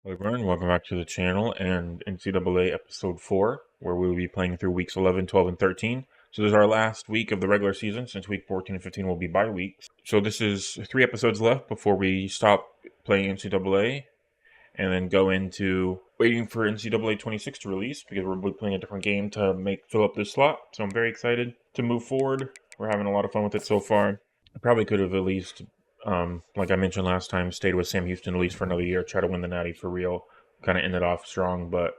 Hello everyone, welcome back to the channel and NCAA episode 4, where we will be playing through weeks 11, 12, and 13. So this is our last week of the regular season, since week 14 and 15 will be bye weeks. So this is 3 episodes left before we stop playing NCAA and then go into waiting for NCAA 26 to release, because we're playing a different game to fill up this slot. So I'm very excited to move forward. We're having a lot of fun with it so far. I probably could have at least, like I mentioned last time, stayed with Sam Houston at least for another year, try to win the Natty for real. Kind of ended off strong, but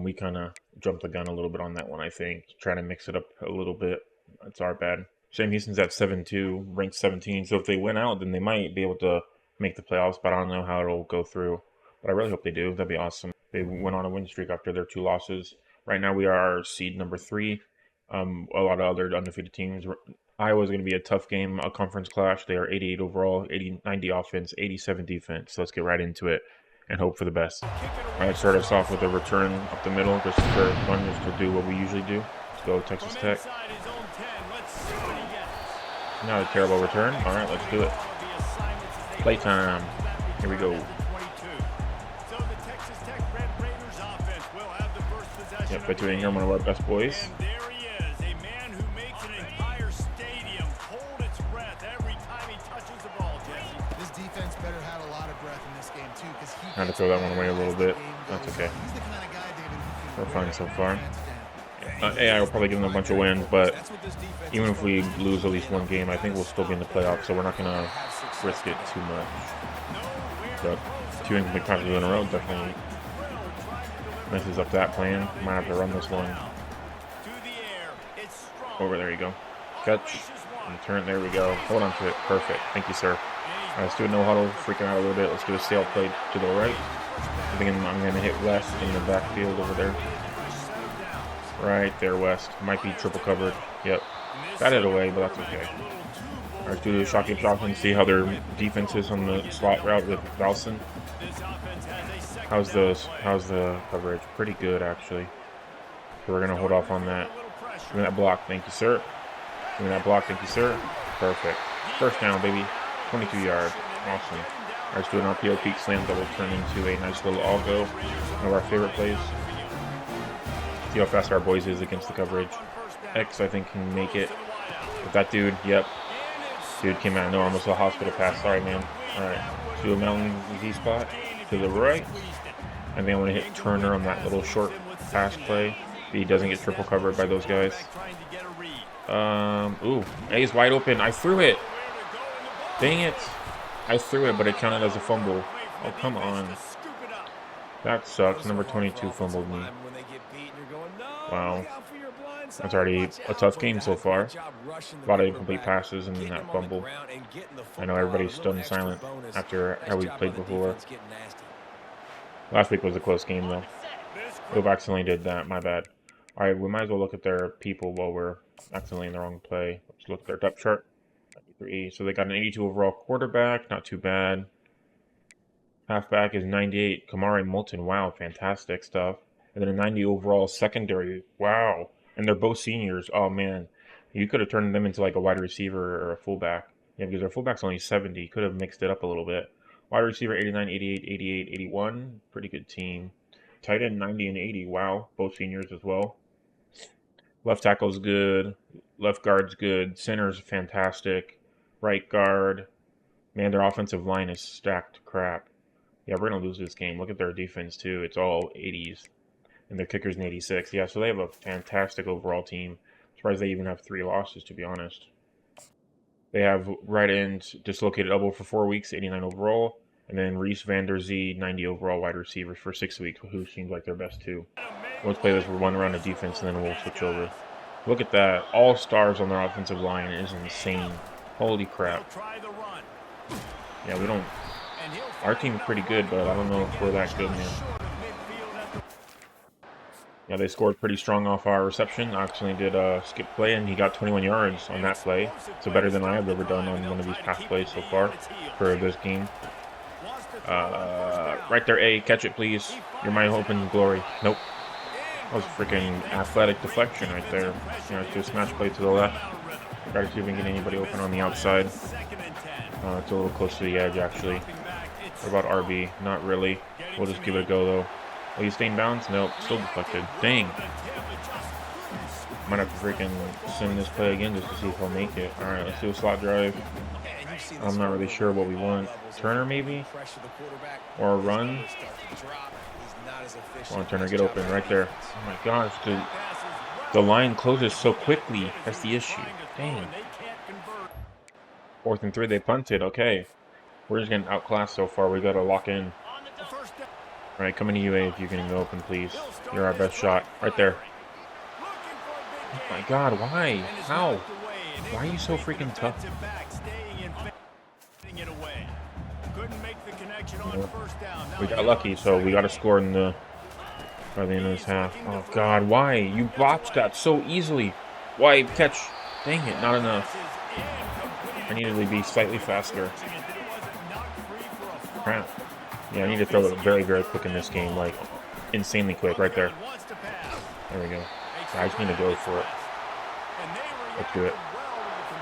we kind of jumped the gun a little bit on that one, I think. Trying to mix it up a little bit. That's our bad. Sam Houston's at 7-2, ranked 17, so if they win out, then they might be able to make the playoffs, but I don't know how it'll go through. But I really hope they do. That'd be awesome. They went on a win streak after their 2 losses. Right now we are seed number 3. A lot of other undefeated teams. Iowa's going to be a tough game, a conference clash. They are 88 overall, 90 offense, 87 defense. So let's get right into it and hope for the best. All right, start us off with a return up the middle, just for fun, just to do what we usually do. Let's go Texas Tech. Not a terrible return. All right, let's do it. Playtime. Here we go. Yep, Victor Ingram, one of our best boys. Had to throw that one away a little bit. That's okay. We're fine so far. AI will probably give them a bunch of wins, but even if we lose at least one game, I think we'll still be in the playoffs, so we're not going to risk it too much. But 2 incomplete passes in a row definitely messes up that plan. Might have to run this one. Over, there you go. Catch. And turn, there we go. Hold on to it. Perfect. Thank you, sir. All right, let's do a no huddle, freaking out a little bit. Let's do a sail play to the right. I think I'm going to hit West in the backfield over there. Right there, West. Might be triple covered. Yep. Batted away, but that's okay. All right, let's do the shocking shot and see how their defense is on the slot route with Valson. How's the coverage? Pretty good, actually. So we're going to hold off on that. Give me that block. Thank you, sir. Give me that block. Thank you, sir. Perfect. First down, baby. 22 yards. Awesome. All right, let's do an RPO peak slam that will turn into a nice little all-go. One of our favorite plays. See how fast our boys is against the coverage. X, I think, can make it. But that dude, yep. Dude came out of nowhere, almost a hospital pass. Sorry, man. All right. Let's do a mountain Z spot to the right. And then I want to hit Turner on that little short pass play. He doesn't get triple covered by those guys. Ooh. A's wide open. I threw it. Dang it. I threw it, but it counted as a fumble. Oh, come on. That sucks. Number 22 fumbled me. Wow. That's already a tough game so far. A lot of incomplete passes and then that fumble. I know everybody's stunned silent after how we played before. Last week was a close game, though. Who accidentally did that? My bad. All right, we might as well look at their people while we're accidentally in the wrong play. Let's look at their depth chart. So they got an 82 overall quarterback, not too bad. Halfback is 98, Kamari Moulton. Wow, fantastic stuff. And then a 90 overall secondary. Wow. And they're both seniors. Oh, man. You could have turned them into like a wide receiver or a fullback. Yeah, because their fullback's only 70. You could have mixed it up a little bit. Wide receiver 89, 88, 88, 81. Pretty good team. Tight end 90 and 80. Wow. Both seniors as well. Left tackle's good. Left guard's good. Center's fantastic. Right guard. Man, their offensive line is stacked crap. Yeah, we're going to lose this game. Look at their defense, too. It's all 80s. And their kicker's an 86. Yeah, so they have a fantastic overall team. I'm surprised they even have 3 losses, to be honest. They have right end dislocated elbow for 4 weeks, 89 overall. And then Reese Vander Zee, 90 overall wide receivers for 6 weeks, who seems like their best, too. Let's play this for 1 round of defense, and then we'll switch over. Look at that. All stars on their offensive line. It is insane. Holy crap. Yeah, we don't... Our team's pretty good, but I don't know if we're that good, man. Yeah, they scored pretty strong off our reception. I actually did a skip play, and he got 21 yards on that play. So better than I have ever done on one of these pass plays so far for this game. Right there, A. Catch it, please. You're my hope and glory. Nope. That was a freaking athletic deflection right there. You know, just smash play to the left. Try to see if we can get anybody open on the outside. It's a little close to the edge, actually. What about RB? Not really. We'll just give it a go, though. Will you stay in bounds? Nope. Still deflected. Dang. Might have to freaking send this play again just to see if he'll make it. Alright, let's do a slot drive. I'm not really sure what we want. Turner, maybe? Or a run? Come on, Turner, get open right there. Oh my gosh, the line closes so quickly. That's the issue. Dang. 4th and 3, they punted. Okay. We're just getting outclassed so far. We got to lock in. All right, coming to you, A, if you can go open, please. You're our best shot. Right there. Oh my God, why? How? Why are you so freaking tough? We got lucky, so we got to score in the by the end of this half. Oh God, why? You botched that so easily. Why catch? Dang it, not enough. I needed to be slightly faster. Crap. Yeah, I need to throw it very, very quick in this game, like insanely quick, right there. There we go. I just need to go for it. Let's do it.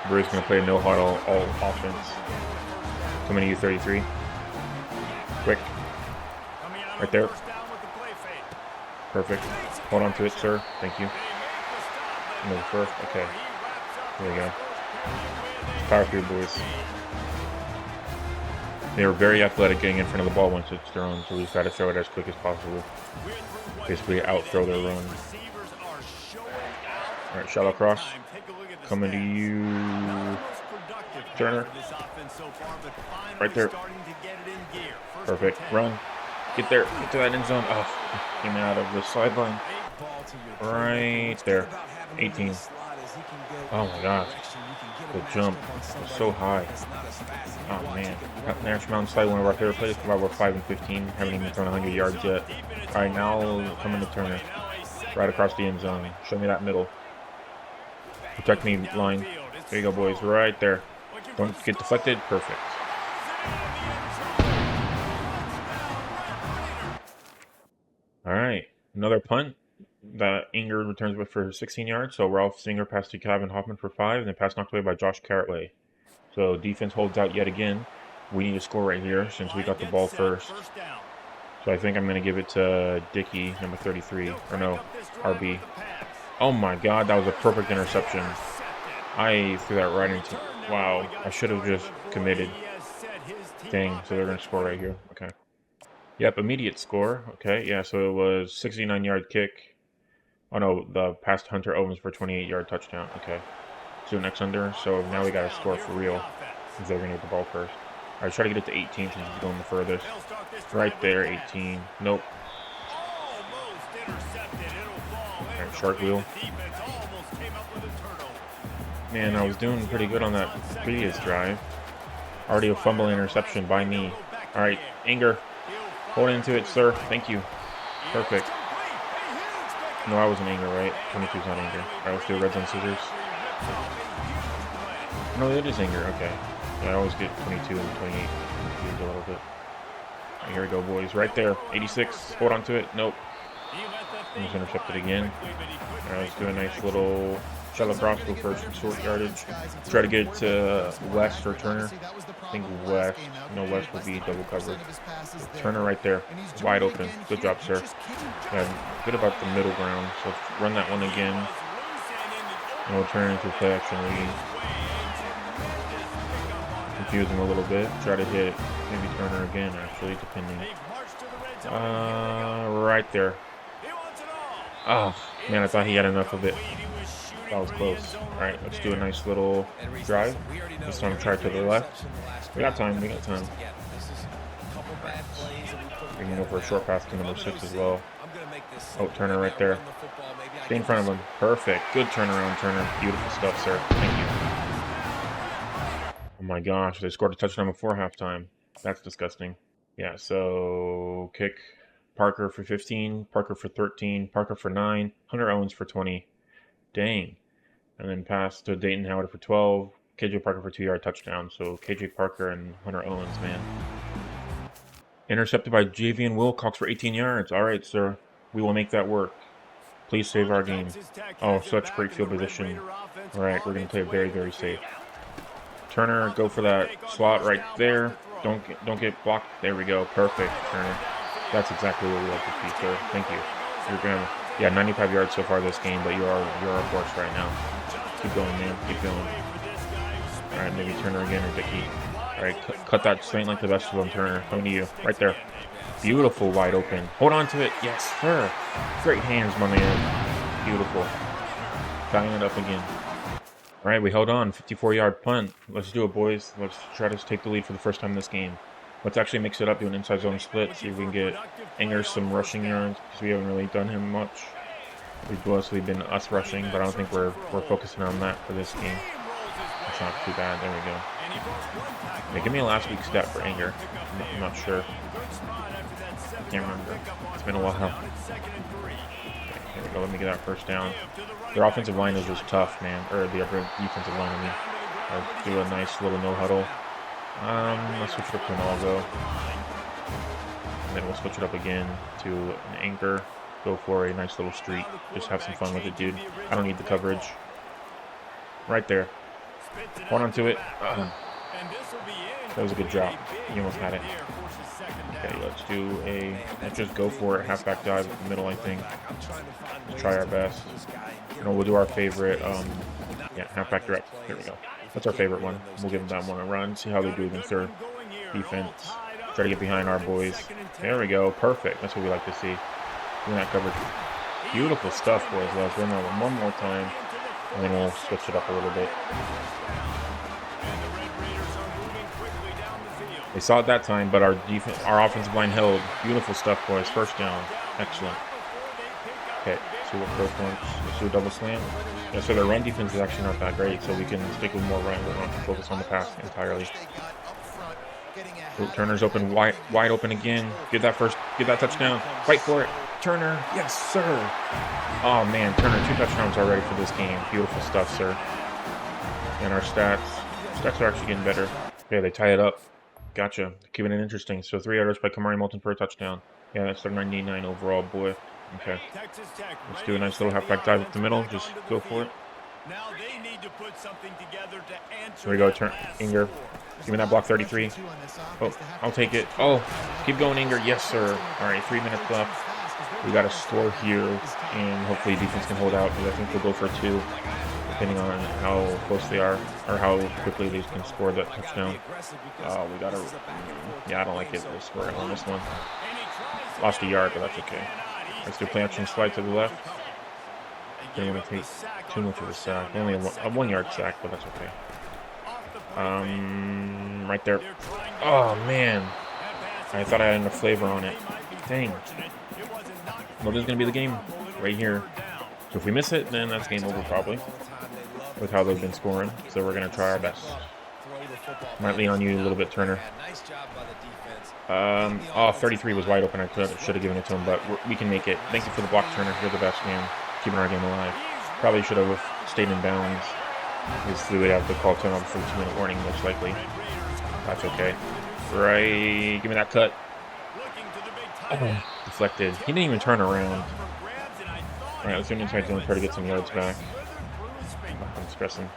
Bruce gonna play no huddle all offense. Coming to you, 33. Quick. Right there. Perfect. Hold on to it, sir. Thank you. Another first. Okay. There we go. Power through, boys. They were very athletic getting in front of the ball once it's thrown, so we just got to throw it as quick as possible. Basically, out-throw their run. All right, shallow cross. Coming to you, Turner. Right there. Perfect. Run. Get there. Get to that end zone. Oh, came out of the sideline. Right there. 18. Oh my gosh. The jump was so high. Oh man. Nash Mountain Side, one of our favorite plays. We're 5 and 15. Haven't even thrown 100 yards yet. Alright, now coming to Turner. Right across the end zone. Show me that middle. Protect me, line. There you go, boys. Right there. Don't get deflected. Perfect. Alright. Another punt. That Inger returns with for 16 yards. So Ralph Singer passed to Kevin Hoffman for 5, and then pass knocked away by Josh Cartway. So defense holds out yet again. We need to score right here since we got the ball first. So I think I'm going to give it to Dickey, number 33. Or no, RB. Oh my God, that was a perfect interception. I threw that right into... Wow, I should have just committed. Dang, so they're going to score right here. Okay. Yep, immediate score. Okay, yeah, so it was 69-yard kick. Oh no, the pass to Hunter Owens for 28-yard touchdown. Okay. So next under. So now we got to score for real. Because they're going to get the ball first. Alright, try to get it to 18 since he's going the furthest. Right there, 18. Nope. Alright, shark wheel. Man, I was doing pretty good on that previous drive. Already a fumble interception by me. Alright, Inger. Hold into it, sir. Thank you. Perfect. No, I wasn't Inger, right? 22's not Inger. Alright, let's do red zone scissors. No, it is Inger. Okay. Yeah, I always get 22 and 28 confused a little bit. Right, here we go, boys. Right there. 86. Hold on to it. Nope. Almost intercepted again. Alright, let's do a nice little shallow cross. Go for short yardage. Try to get it to West or Turner. I think West. No, West will be double covered. Turner right there. Wide open. Good job, sir. Yeah, good about the middle ground. So let's run that one again. And we'll turn into a play action lead. Confuse him a little bit. Try to hit maybe Turner again, actually, depending. Right there. Oh, man, I thought he had enough of it. That was close. Alright, let's do a nice little drive. This time try to the left. We got time, we got time. Right. We can go for a short pass to number 6 as well. Oh, Turner right there. Stay in front of him. Perfect. Good turnaround, Turner. Beautiful stuff, sir. Thank you. Oh my gosh, they scored a touchdown before halftime. That's disgusting. Yeah, so kick Parker for 15, Parker for 13, Parker for 9, Hunter Owens for 20. Dang. And then pass to Dayton Howard for 12, KJ Parker for 2-yard touchdown. So KJ Parker and Hunter Owens, man. Intercepted by Javian Wilcox for 18 yards. All right, sir. We will make that work. Please save our game. Oh, such great field position. All right, we're going to play very, very safe. Turner, go for that slot right there. Don't get blocked. There we go. Perfect, Turner. That's exactly what we like to see, sir. Thank you. You're gonna, yeah, 95 yards so far this game, but you're a force right now. Keep going, man. Keep going. All right, maybe Turner again or Dickey. All right, cut that slant like the best of them, Turner. Coming to you, right there. Beautiful, wide open. Hold on to it. Yes, sir. Great hands, my man. Beautiful. Tying it up again. All right, we held on. 54-yard punt. Let's do it, boys. Let's try to take the lead for the first time in this game. Let's actually mix it up, do an inside zone split, see if we can get Anger some rushing yards, because we haven't really done him much. We've mostly been us rushing, but I don't think we're focusing on that for this game. It's not too bad. There we go. Yeah, give me a last week's stat for Anger. I'm not sure. I can't remember. It's been a while. Okay, here we go. Let me get that first down. Their offensive line is just tough, man. Or the upper defensive line, I mean. I'll do a nice little no huddle. Let's switch it up to an all-go. And then we'll switch it up again to an anchor. Go for a nice little streak. Just have some fun with it, dude. I don't need the coverage. Right there. Hold on to it. That was a good drop. You almost had it. Okay, let's just go for it. Halfback dive in the middle, I think. Let's try our best. We'll do our favorite, yeah, halfback direct. Here we go. That's our favorite one. We'll give them that one a run. See how they do against their defense. Try to get behind our boys. There we go. Perfect. That's what we like to see. Doing that coverage. Beautiful stuff, boys. Let's run that one more time. And then we'll switch it up a little bit. They saw it that time, but our offensive line held. Beautiful stuff, boys. First down. Excellent. Okay, so we'll go for it. Let's do a double slant. Yeah, so their run defense is actually not that great, so we can stick with more run. We don't have to focus on the pass entirely. Ooh, Turner's open, wide open again. Get that touchdown. Fight for it. Turner. Yes, sir. Oh, man. Turner, 2 touchdowns already for this game. Beautiful stuff, sir. And our stats are actually getting better. Okay, they tie it up. Gotcha. Keeping it interesting. So 3 yards by Kamari Moulton for a touchdown. Yeah, that's their 99 overall, boy. Okay. Let's do a nice little halfback dive up the middle. Just go for it. Here we go, Inger. Give me that block 33. Oh, I'll take it. Oh, keep going, Inger. Yes, sir. All right, 3 minutes left. We got a score here, and hopefully defense can hold out, because I think they'll go for 2, depending on how close they are, or how quickly they can score that touchdown. We got to... Yeah, I don't like it. We'll score it on this one. Lost a yard, but that's okay. Let's do play action slide to the left. Didn't want to take too much of a sack. Only a 1 yard sack, but that's okay. Right there. Oh, man. I thought I had enough flavor on it. Dang. Well, this is going to be the game right here. So if we miss it, then that's game over probably, with how they've been scoring. So we're going to try our best. Might lean on you a little bit, Turner. 33 was wide open. I should have given it to him, but we can make it. Thank you for the block, Turner. You're the best, man. Keeping our game alive. Probably should have stayed in bounds, because we would have to call turnover for the 2-minute warning, most likely. That's okay. Right. Give me that cut. Oh, deflected. He didn't even turn around. All right, let's do an inside zone. Try to get some yards back. I'm stressing.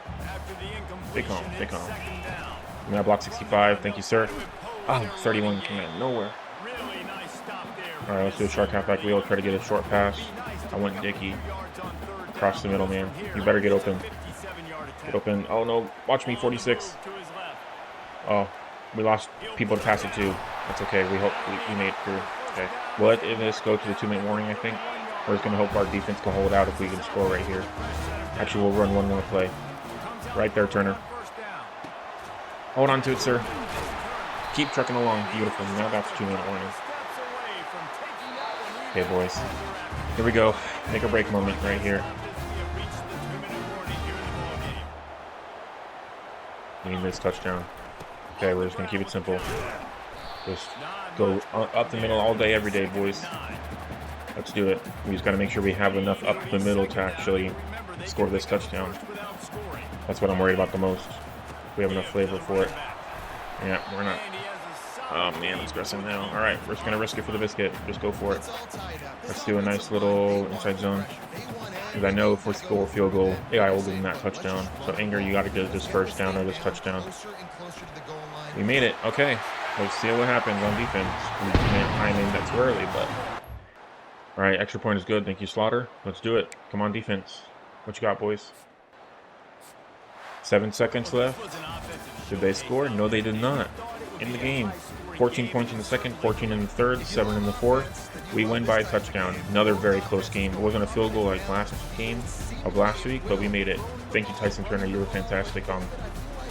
Stay calm. Stay calm. Give me that block 65. Thank you, sir. Oh, 31 came out of nowhere. All right, let's do a shark halfback wheel. Try to get a short pass. I went Dickey. Across the middle, man. You better get open. Get open. Oh, no. Watch me, 46. Oh, we lost people to pass it to. That's okay. We hope we made it through. Okay. We'll let this go to the 2-minute warning, I think. We're just going to hope our defense can hold out if we can score right here. Actually, we'll run one more play. Right there, Turner. Hold on to it, sir. Keep trucking along. Beautiful. Now that's 2-minute warning. Okay, boys. Here we go. Make or break moment right here. We need this touchdown. Okay, we're just going to keep it simple. Just go up the middle all day, every day, boys. Let's do it. We just got to make sure we have enough up the middle to actually score this touchdown. That's what I'm worried about the most. We have enough flavor for it. Yeah, we're not. Oh, man, it's stressing now. All right, we're just going to risk it for the biscuit. Just go for it. Let's do a nice little inside zone. Because I know if we score a field goal, AI will give them that touchdown. So, Anger, you got to get this first down or this touchdown. We made it. Okay. Let's see what happens on defense. We can't time in that too early, but... Alright, extra point is good. Thank you, Slaughter. Let's do it. Come on, defense. What you got, boys? 7 seconds left. Did they score? No, they did not. In the game. 14 points in the second, 14 in the third, 7 in the fourth. We win by a touchdown. Another very close game. It wasn't a field goal like last game of last week, but we made it. Thank you, Tyson Turner. You were fantastic on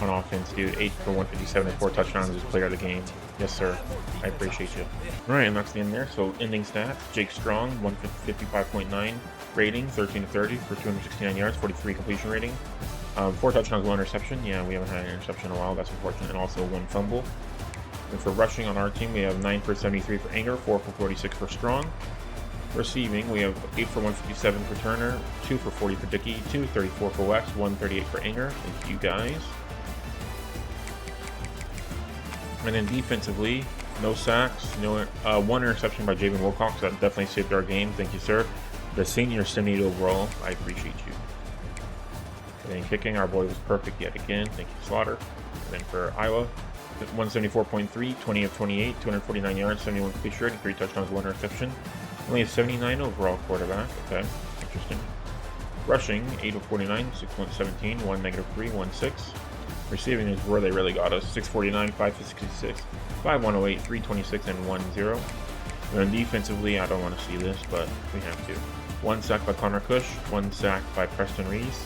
offense, dude. 8 for 157 and 4 touchdowns as player of the game. Yes, sir. I appreciate you. All right, and that's the end there. So ending stats: Jake Strong, 155.9 rating, 13 to 30 for 269 yards, 43 completion rating. 4 touchdowns, 1 interception. Yeah, we haven't had an interception in a while. That's unfortunate. And also 1 fumble. And for rushing on our team, we have 9 for 73 for Anger, 4 for 46 for Strong. Receiving, we have 8 for 157 for Turner, 2 for 40 for Dickey, 234 for West, 138 for Anger. Thank you guys. And then defensively, no sacks, no 1 interception by Javen Wilcox. That definitely saved our game. Thank you, sir. The senior 78 overall. I appreciate you. And then kicking, our boy was perfect yet again. Thank you, Slaughter. And then for Iowa, 174.3, 20 of 28, 249 yards, 71 completion rating, 3 touchdowns, 1 interception. Only a 79 overall quarterback. Okay, interesting. Rushing, 8 of 49, 6.17, 1 -3, 1 6. Receiving is where they really got us. 649, 5 for 66, 5 108, 326, and 1 0. And then defensively, I don't want to see this, but we have to. 1 sack by Connor Cush, 1 sack by Preston Reese.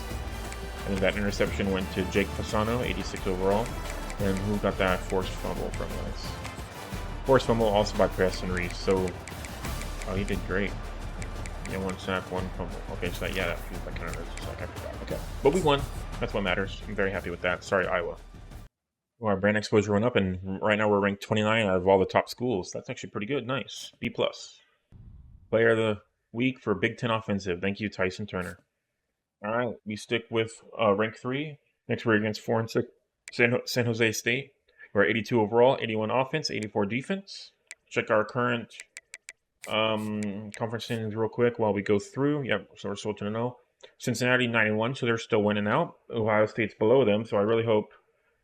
And that interception went to Jake Fasano, 86 overall. And who got that forced fumble from us? Forced fumble also by Preston Reese. So, oh, he did great. Yeah, 1 sack, 1 fumble. Okay, so yeah, that feels like kind of a sack. I forgot. Okay, but we won. That's what matters. I'm very happy with that. Sorry, Iowa. Well, our brand exposure went up, and right now we're ranked 29 out of all the top schools. That's actually pretty good. Nice. B+. Player of the week for Big Ten offensive. Thank you, Tyson Turner. All right, we stick with rank 3. Next, we're against 4 and 6 San Jose State. We're 82 overall, 81 offense, 84 defense. Check our current conference standings real quick while we go through. Yep, so we're still 2-0. Cincinnati 91, so they're still winning out. Ohio State's below them, so I really hope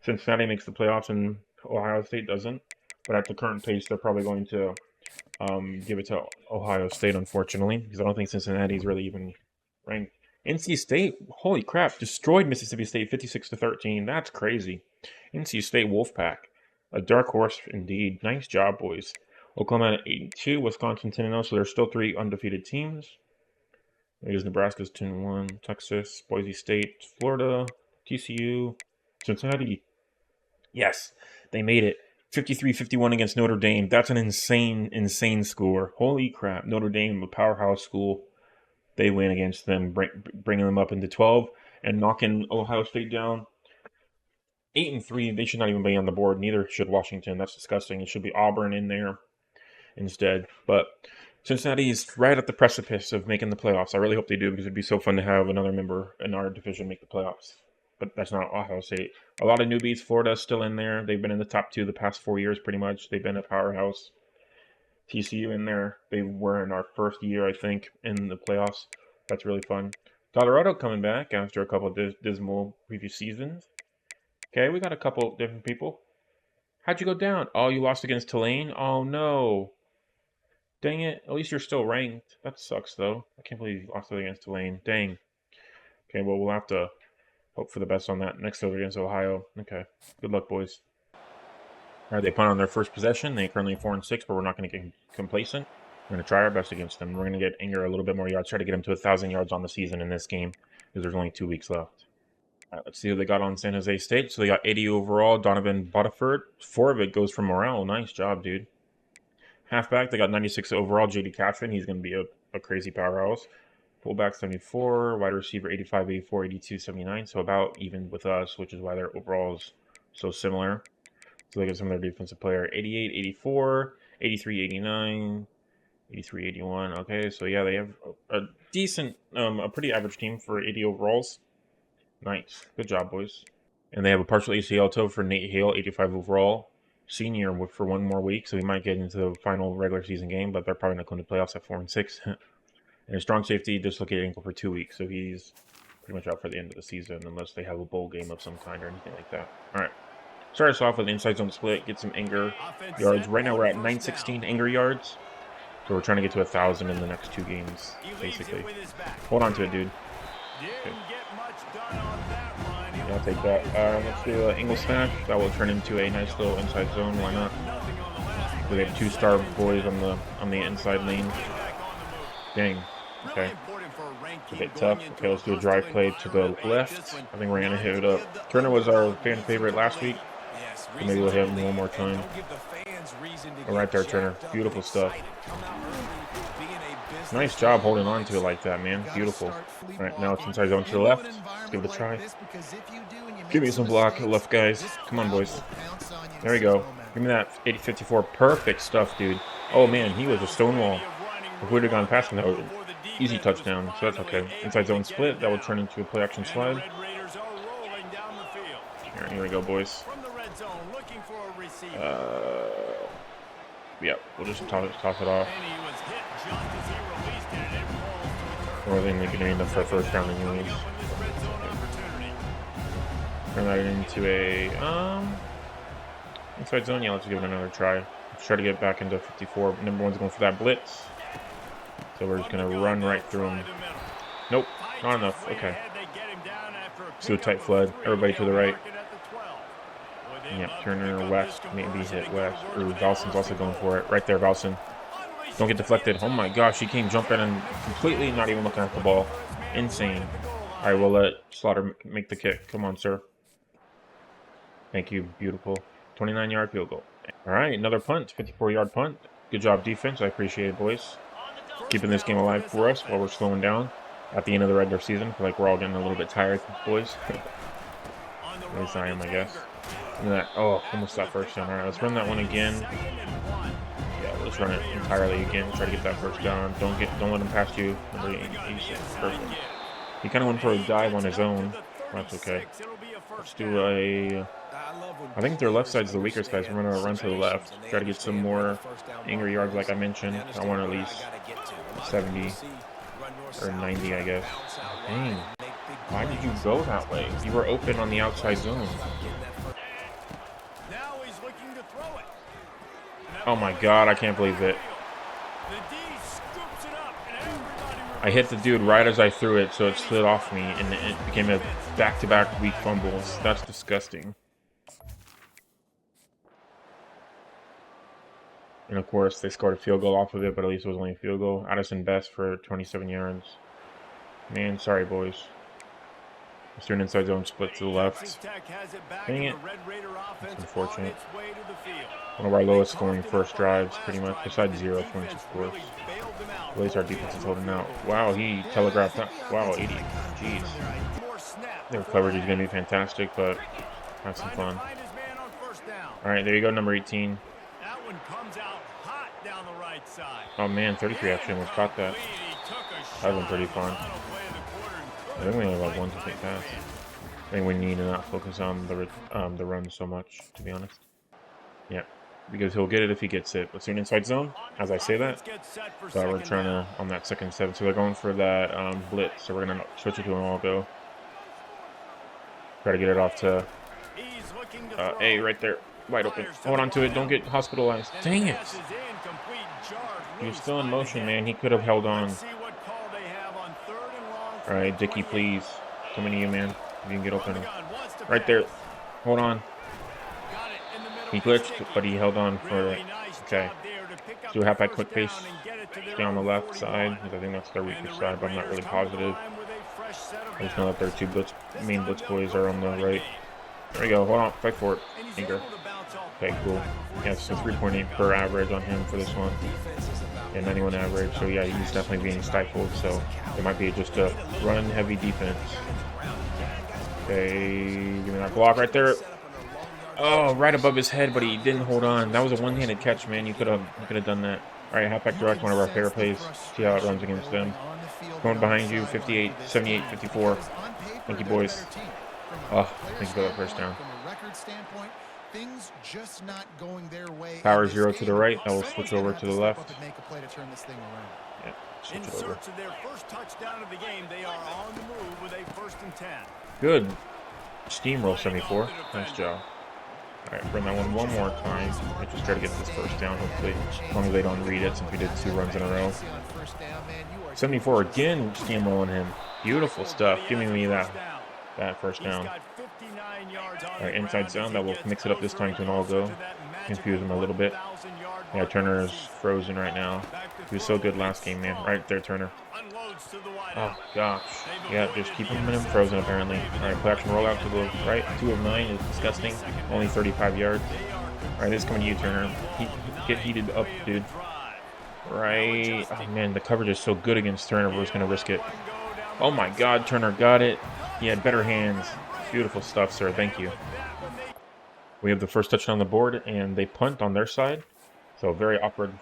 Cincinnati makes the playoffs and Ohio State doesn't. But at the current pace, they're probably going to give it to Ohio State, unfortunately, because I don't think Cincinnati's really even ranked. NC State, holy crap, destroyed Mississippi State 56-13. That's crazy. NC State Wolfpack, a dark horse indeed. Nice job, boys. Oklahoma at 82, Wisconsin 10-0, so there's still 3 undefeated teams. There's Nebraska's 10-1, Texas, Boise State, Florida, TCU, Cincinnati. Yes, they made it. 53-51 against Notre Dame. That's an insane score. Holy crap. Notre Dame, a powerhouse school. They win against them, bringing them up into 12 and knocking Ohio State down. 8-3. They should not even be on the board. Neither should Washington. That's disgusting. It should be Auburn in there instead. But Cincinnati is right at the precipice of making the playoffs. I really hope they do, because it'd be so fun to have another member in our division make the playoffs. But that's not Ohio State. A lot of newbies. Florida's still in there. They've been in the top 2 the past 4 years pretty much. They've been a powerhouse. TCU in there. They were in our first year, I think, in the playoffs. That's really fun. Colorado coming back after a couple of dismal previous seasons. Okay, we got a couple different people. How'd you go down? Oh, you lost against Tulane? Oh, no. Dang it. At least you're still ranked. That sucks, though. I can't believe you lost against Tulane. Dang. Okay, well, we'll have to hope for the best on that. Next over against Ohio. Okay. Good luck, boys. All right, they punt on their first possession. They currently 4-6, but we're not going to get complacent. We're going to try our best against them. We're going to get Anger a little bit more yards. Try to get him to 1,000 yards on the season in this game, because there's only 2 weeks left. All right, let's see who they got on San Jose State. So they got 80 overall. Donovan Bodiford. 4 of it goes from Morale. Nice job, dude. Halfback, they got 96 overall. J.D. Catron. He's going to be a crazy powerhouse. Fullback, 74. Wide receiver, 85, 84, 82, 79. So about even with us, which is why their overall is so similar. So they get some of their defensive player. 88, 84, 83, 89, 83, 81. Okay, so yeah, they have a decent, a pretty average team for 80 overalls. Nice. Good job, boys. And they have a partial ACL toe for Nate Hale, 85 overall. Senior for 1 more week, so he might get into the final regular season game, but they're probably not going to playoffs at 4-6. And a strong safety dislocated ankle for 2 weeks, so he's pretty much out for the end of the season unless they have a bowl game of some kind or anything like that. All right. Start us off with inside zone split, get some anger yards. Right now we're at 916 anger yards. So we're trying to get to 1,000 in the next 2 games, basically. Hold on to it, dude. Okay. Yeah, I'll take that. Let's do an angle smash. That will turn into a nice little inside zone. Why not? We have 2 star boys on the inside lane. Dang. Okay. It's a bit tough. Okay, let's do a drive play to the left. I think we're gonna hit it up. Turner was our fan favorite last week. So maybe we'll hit him one more time. All right there, Turner. Beautiful stuff. Nice job holding on to it like that, man. Beautiful. All right, now it's inside zone to the left. Let's give it a try. Give me some block, left guys. Come on, boys. There we go. Give me that 80-54. Perfect stuff, dude. Oh, man, he was a stonewall. If we would have gone past him, that was an easy touchdown, so that's okay. Inside zone split. That will turn into a play action slide. Here we go, boys. Yeah, we'll just toss it off. Or then we can end up for first round anyways. Turn that into a inside zone. Yeah, let's give it another try. Let's try to get back into 54. Number 1's going for that blitz. So we're just gonna run right through him. Nope, not enough. Okay. Let's do a tight flood. Everybody to the right. Yep, Turner, West, maybe hit West. Ooh, Valson's also going for it. Right there, Valson. Don't get deflected. Oh my gosh, he came jumping and completely not even looking at the ball. Insane. All right, we'll let Slaughter make the kick. Come on, sir. Thank you. Beautiful. 29-yard field goal. All right, another punt. 54-yard punt. Good job, defense. I appreciate it, boys. Keeping this game alive for us while we're slowing down at the end of the regular season. I feel like we're all getting a little bit tired, boys. At least I am, I guess. Look at that. Oh, almost that first down. All right, let's run that one again. Yeah, let's run it entirely again. Try to get that first down. Don't let him pass you. Perfect. He kind of went for a dive on his own. That's okay. Let's do a. I think their left side's the weaker side, so we're gonna run to the left. Try to get some more angry yards, like I mentioned. I want at least 70 or 90, I guess. Dang. Why did you go that way? You were open on the outside zone. Oh my god, I can't believe it. I hit the dude right as I threw it, so it slid off me, and it became a back-to-back weak fumbles. That's disgusting. And of course, they scored a field goal off of it, but at least it was only a field goal. Addison Best for 27 yards. Man, sorry, boys. Let's do an inside zone split to the left. Dang it. That's unfortunate. One of our lowest scoring first drives, pretty much, besides 0 points, of course. At least our defense is holding out. Wow, he telegraphed that. Wow, 80. Jeez. Their coverage is going to be fantastic, but have some fun. All right, there you go, number 18. Oh, man, 33 actually almost caught that. That would have been pretty fun. I think we only have one to take pass. I think we need to not focus on the run so much, to be honest. Yeah, because he'll get it if he gets it. Let's do an inside zone, as I say that. So we're trying to, on that second 7. So they're going for that blitz. So we're going to switch it to an all-go. Try to get it off to A right there. Wide open. Hold on to it. Don't get hospitalized. Dang it. He was still in motion, man. He could have held on. All right, Dickie, please. Coming to you, man. If you can get open. Right there. Hold on. He glitched, but he held on for it. Okay. Do a halfback quick pace. Stay on the left side, because I think that's their weaker side, but I'm not really positive. I just know that their 2 main blitz boys are on the right. There we go. Hold on. Fight for it. Anchor. Okay, cool. Yeah, so 3.8 per average on him for this one. Yeah, 91 average. So yeah, he's definitely being stifled. So it might be just a run-heavy defense. Okay, give me that block right there. Oh, right above his head, but he didn't hold on. That was a one-handed catch, man. You could have done that. All right, halfback direct, one of our favorite plays. See how it runs against them. Going behind you, 58, 78, 54. Thank you, boys. Oh, thank you for that first down. Power 0 to the right. That will switch over to the left. Yeah, switch it over. Good. Steamroll 74. Nice job. All right, run that one more time. I just try to get this first down, hopefully, as long as they don't read it, since we did 2 runs in a row. 74 again, steamrolling him. Beautiful stuff. Give me that first down. All right, inside zone. That will mix it up this time to an all-go. Confuse him a little bit. Yeah, Turner's frozen right now. He was so good last game, man. Right there, Turner. Oh, gosh. Yeah, just keeping him frozen, apparently. All right, play action rollout to the right. 2 of 9 is disgusting. Only 35 yards. All right, this is coming to you, Turner. Get heated up, dude. Right. Oh, man, the coverage is so good against Turner. We're just going to risk it. Oh, my God, Turner got it. He had better hands. Beautiful stuff, sir. Thank you. We have the first touchdown on the board, and they punt on their side. So very awkward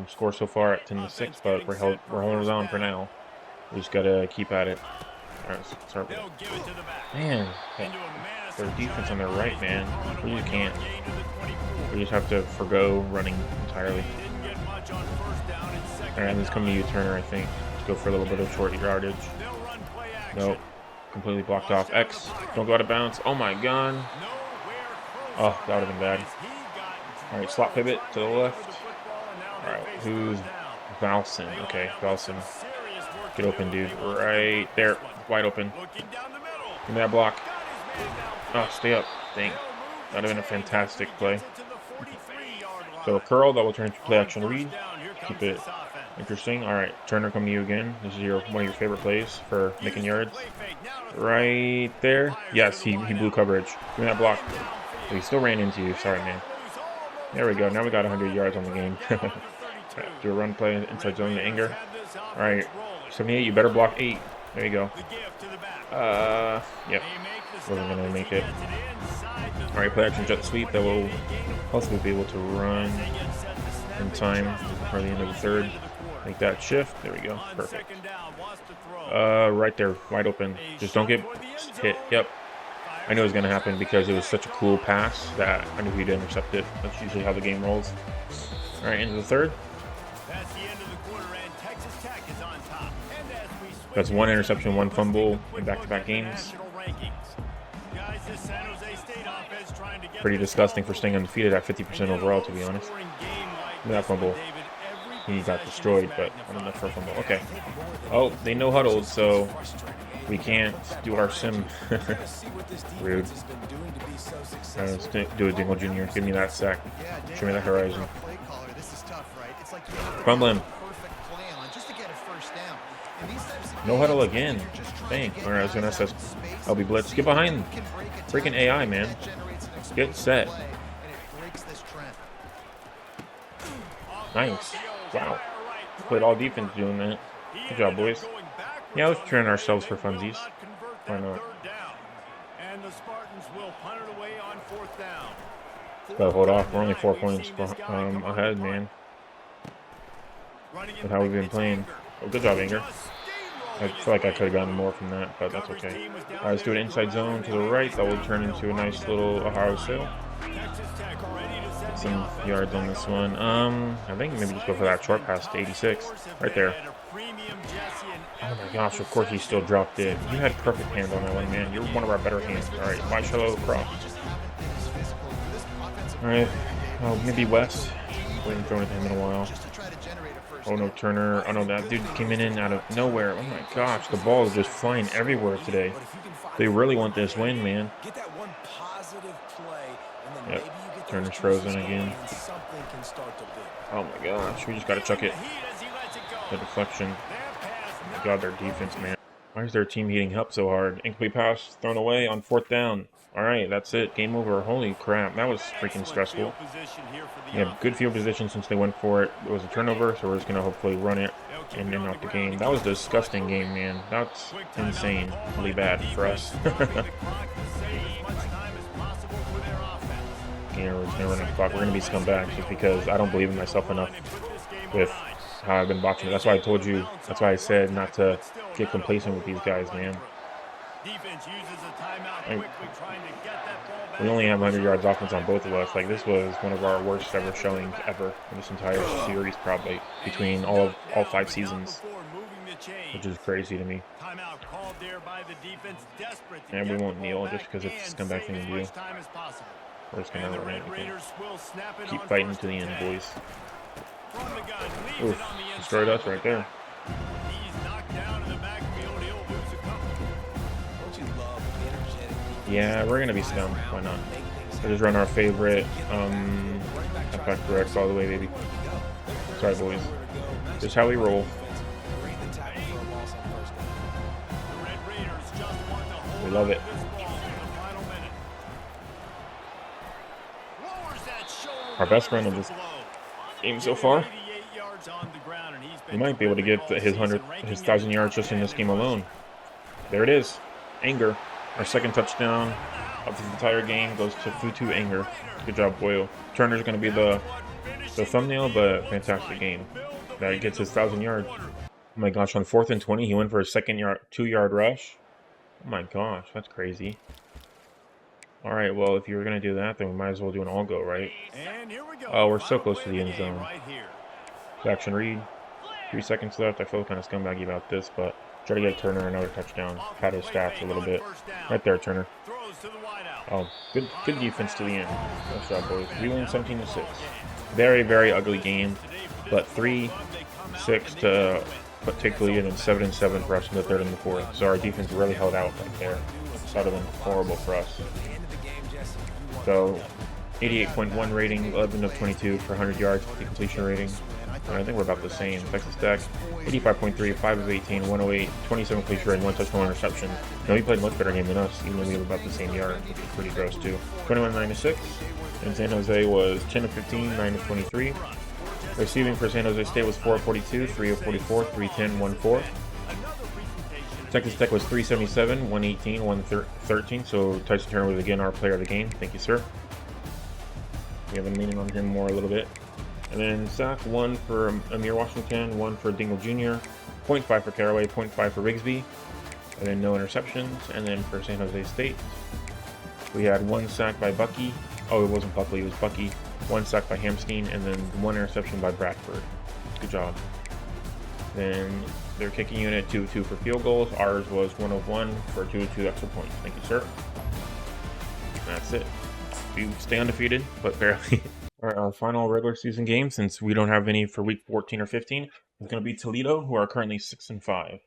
score so far at 10-6, but we're holding on for now. We just gotta keep at it. All right, start with it. Man, their defense on their right, man. We just can't. We just have to forgo running entirely. All right, this is coming to you, Turner. I think. Let's go for a little bit of short yardage. Nope, completely blocked off. X, don't go out of bounds. Oh my God. Oh, that would have been bad. All right, slot pivot to the left. All right, who's Valson? Okay, Valson. Get open, dude. Right there. Wide open. Give me that block. Oh, stay up. Dang. That would have been a fantastic play. So, curl, that will turn into play action read. Keep it interesting. All right, Turner, coming to you again. This is one of your favorite plays for making yards. Right there. Yes, he blew coverage. Give me that block. He still ran into you. Sorry, man. There we go. Now we got 100 yards on the game. Right, do a run play inside zone to Anger. All right, 78. You better block 8. There you go. Yep. Wasn't gonna make it. All right, play action jet sweep. That will hopefully be able to run in time for the end of the third. Make that shift. There we go. Perfect. Right there, wide open. Just don't get hit. Yep. I knew it was going to happen because it was such a cool pass that I knew he'd intercept it. That's usually how the game rolls. All right, into the third. That's 1 interception, 1 fumble in back-to-back games. Pretty disgusting for staying undefeated at 50% overall, to be honest. That fumble. He got destroyed, but I don't know for a fumble. Okay. Oh, they no huddled, so we can't do our sim. Rude. Let's do a Dingle Jr. Give me that sack. Show me that horizon. Fumble him. No huddle again. Dang. Alright, I was going to say LB Blitz. Get behind. Freaking AI, man. Get set. Nice. Wow. Played all defense doing that. Good job, boys. Yeah, let's train ourselves for funsies. Why not? Gotta hold off. We're only 4 points ahead, man. With how we've been playing. Oh, good job, Anger. I feel like I could have gotten more from that, but that's okay. All right, let's do an inside zone to the right. That will turn into a nice little Ohio sail. Get some yards on this one. I think maybe just go for that short pass to 86. Right there. Oh my gosh, of course he still dropped it. You had perfect hands on that one, man. You're one of our better hands. All right, wide shallow cross. All right, oh, maybe West. We haven't thrown it to him in a while. Oh no, Turner. Oh no, that dude came in out of nowhere. Oh my gosh, the ball is just flying everywhere today. They really want this win, man. Yep, Turner's frozen again. Oh my gosh, we just gotta chuck it. The deflection. Oh my God, their defense, man. Why is their team heating up so hard? Incomplete pass thrown away on 4th down. All right, that's it. Game over. Holy crap, that was freaking stressful. We have good field position since they went for it. It was a turnover, so we're just going to hopefully run it and end out the game. That was a disgusting game, man. That's insane. Really bad for us. Yeah, we're just going to run the clock. We're going to be scumbags just because I don't believe in myself enough with how I've been watching it. That's why I told you. That's why I said not to get complacent with these guys, man. We only have 100 yards offense on both of us. Like, this was one of our worst ever showings ever in this entire series, probably between all 5 seasons, which is crazy to me. And we won't kneel just because it's a scumbag thing to do. We're just gonna run it again. Keep fighting to the end, boys. Oof, destroyed us right there. Yeah, we're gonna be scum. Why not? We'll just run our favorite effect direct all the way, baby. Sorry, boys. Just how we roll. We love it. Our best run of this game so far. He might be able to get his 1,000 yards just in this game alone. There it is. Anger. Our second touchdown of the entire game goes to Futu Anger. Good job, Boyle. Turner's going to be the thumbnail, but fantastic game. That gets his 1,000 yards. Oh my gosh, on 4th and 20, he went for a 2-yard rush. Oh my gosh, that's crazy. All right, well, if you were going to do that, then we might as well do an all-go, right? Oh, we're so close to the end zone. Action read. 3 seconds left. I feel kind of scumbaggy about this, but try to get Turner another touchdown. Pad his stats a little bit. Right there, Turner. Oh, good defense to the end. Nice job, boys. We win 17-6. Very, very ugly game, but 3-6 to take the lead, and then 7-7 for us in the third and the fourth. So our defense really held out right there. That would have been horrible for us. So 88.1 rating, 11 of 22 for 100 yards, the completion rating. And I think we're about the same. Texas Tech, 85.3, 5 of 18, 108, 27 completion rating, 1 touchdown, 1 interception. No, he played a much better game than us, even though we have about the same yard, which is pretty gross too. 21-9-6. And San Jose was 10 of 15, 9 of 23. Receiving for San Jose State was 4 of 42, 3 of 44, 310, 1-4. Texas Tech was 377, 118, 113. So Tyson Turner was again our player of the game. Thank you, sir. We have been leaning on him more a little bit. And then sack, 1 for Amir Washington, 1 for Dingle Jr., 0.5 for Caraway, 0.5 for Rigsby, and then no interceptions. And then for San Jose State, we had 1 sack by Bucky. Oh, it wasn't Buckley, it was Bucky. 1 sack by Hamstein, and then 1 interception by Bradford. Good job. Then their kicking unit, 2 of 2 for field goals. Ours was 1 of 1 for 2 of 2 extra points. Thank you, sir. That's it. We stay undefeated, but barely. All right, our final regular season game, since we don't have any for week 14 or 15, is going to be Toledo, who are currently 6-5.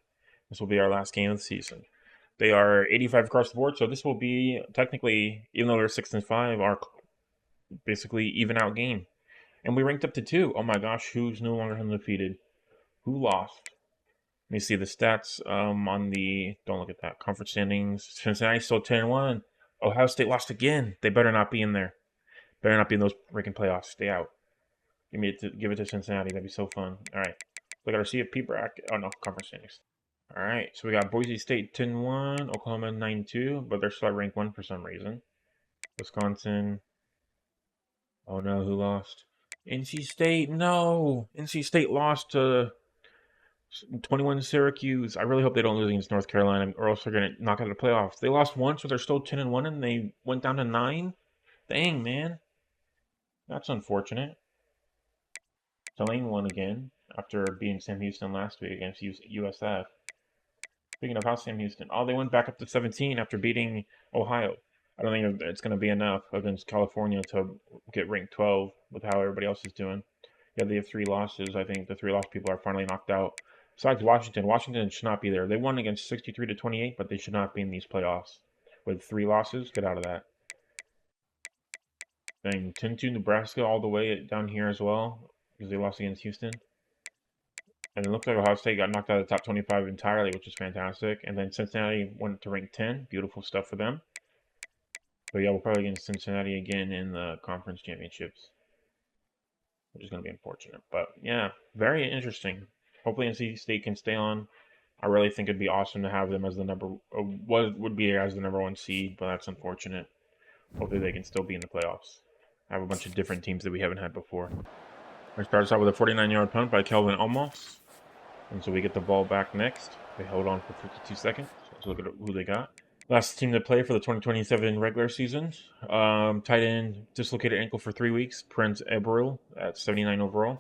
This will be our last game of the season. They are 85 across the board, so this will be technically, even though they're 6-5, our basically even out game. And we ranked up to 2. Oh my gosh, who's no longer undefeated? Who lost? Let me see the stats on the, don't look at that, conference standings. Cincinnati still 10-1. Ohio State lost again. They better not be in there. Better not be in those freaking playoffs. Stay out. Give it to Cincinnati. That'd be so fun. All right. Look at our CFP bracket. Oh, no. Conference standings. All right. So we got Boise State 10-1. Oklahoma 9-2. But they're still ranked 1 for some reason. Wisconsin. Oh, no. Who lost? NC State. No. NC State lost to 21 Syracuse. I really hope they don't lose against North Carolina, or else they're going to knock out the playoffs. They lost once, so they're still 10-1, and they went down to 9. Dang, man. That's unfortunate. Tulane won again after beating Sam Houston last week against USF. Speaking of how Sam Houston, they went back up to 17 after beating Ohio. I don't think it's going to be enough against California to get ranked 12 with how everybody else is doing. Yeah, they have 3 losses. I think the 3 lost people are finally knocked out. Besides Washington should not be there. They won against 63-28, but they should not be in these playoffs. With 3 losses, get out of that. Then 10-2 Nebraska all the way down here as well, because they lost against Houston. And it looks like Ohio State got knocked out of the top 25 entirely, which is fantastic. And then Cincinnati went to rank 10. Beautiful stuff for them. But yeah, we'll probably get Cincinnati again in the conference championships, which is going to be unfortunate. But yeah, very interesting. Hopefully NC State can stay on. I really think it'd be awesome to have them as the number 1 seed, but that's unfortunate. Hopefully they can still be in the playoffs. I have a bunch of different teams that we haven't had before. We start us out with a 49-yard punt by Kelvin Almos. And so we get the ball back next. They held on for 52 seconds. Let's look at who they got. Last team to play for the 2027 regular season. Tight end, dislocated ankle for 3 weeks. Prince Eberl at 79 overall.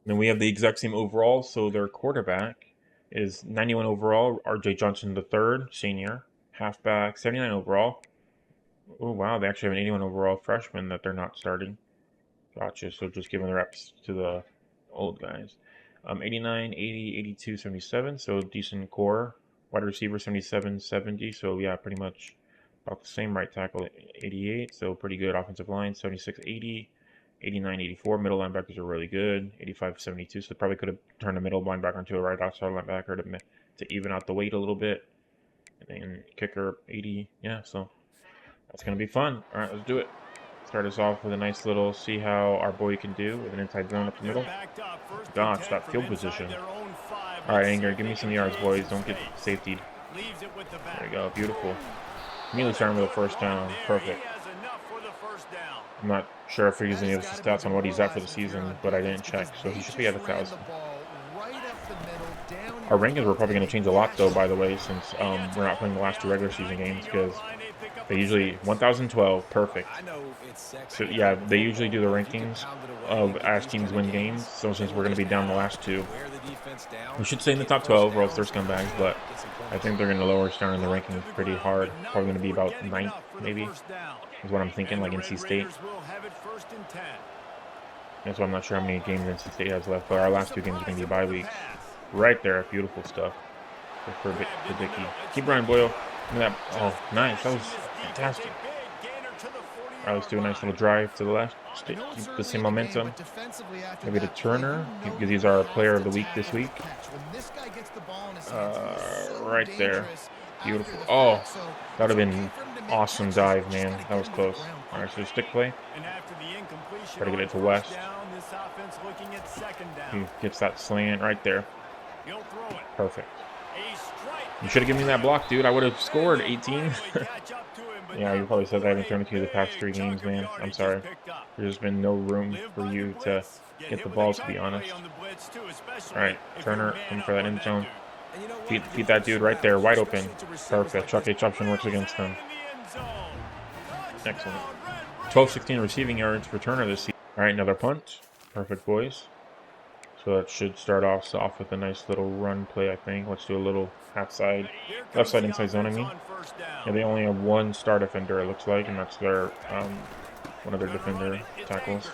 Then we have the exact same overall. So their quarterback is 91 overall. RJ Johnson III, senior. Halfback, 79 overall. Oh, wow. They actually have an 81 overall freshman that they're not starting. Gotcha. So just giving the reps to the old guys. 89, 80, 82, 77. So decent core. Wide receiver 77, 70. So yeah, pretty much about the same. Right tackle 88. So pretty good offensive line 76, 80. 89, 84. Middle linebackers are really good. 85, 72. So they probably could have turned a middle linebacker into a right outside linebacker to even out the weight a little bit. And then kicker 80. Yeah, so that's going to be fun. All right, let's do it. Start us off with a nice little see how our boy can do with an inside zone up the middle. Gosh, that field position. All right, Anger, give me some yards, boys. Don't get safetied. There we go. Beautiful. Immediately starting with a first down. Perfect. I'm not sure if he's any of the stats on what he's at for the season, but I didn't check, so he should be at 1,000. Our rankings were probably going to change a lot, though, by the way, since we're not playing the last two regular season games, because they usually 1,012, perfect. So yeah, they usually do the rankings of as teams win games. So since we're going to be down the last two, we should stay in the top 12, or else they're scumbags. But I think they're going to lower us down in the rankings pretty hard. Probably going to be about 9th, maybe, is what I'm thinking, like NC State. That's why I'm not sure how many games NC State has left, but our last two games are going to be bye weeks. Right there, beautiful stuff for Dickey. Keep running, Boyle. Look at that. Oh, nice. That was fantastic. All right, let's do a nice little drive to the left. Keep the same momentum. Maybe to Turner, because he's our player of the week this week. Right there. Beautiful. Oh, that would have been awesome dive, man. That was close. All right, so stick play. Try to get it to West. He gets that slant right there. Perfect. You should have given me that block, dude. I would have scored 18. Yeah, you probably said that I haven't thrown it to you the past 3 games, man. I'm sorry. There's been no room for you to get the ball, to be honest. All right, Turner, coming for that end zone. Feed that dude right there, wide open. Perfect. Chuck H. option works against him. Excellent. 12-16 receiving yards for Turner this season. All right, another punt. Perfect, boys. So that should start off with a nice little run play, I think. Let's do a little left side inside zone, I mean. Yeah, they only have one star defender, it looks like, and that's their one of their defender tackles.